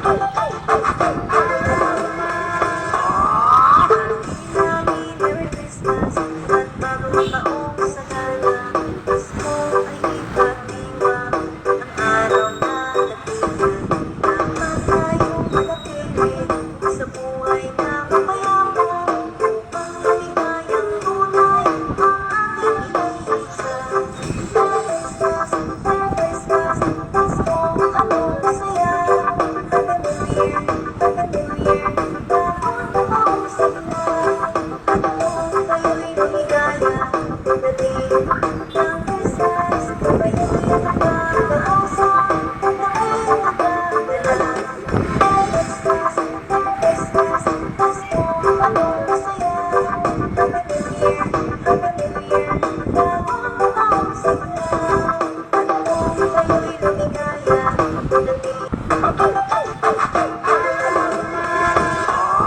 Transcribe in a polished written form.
Merry Christmas at bagong taong sagana. Pasko ay ipagdiwang ang araw na dating. Dapat tayong manatili sa buhay na mapayaman upang maligayang tunay ang ating iniisa. Merry Christmas, Merry Christmas, Pasko, anong saya. Happy New Year.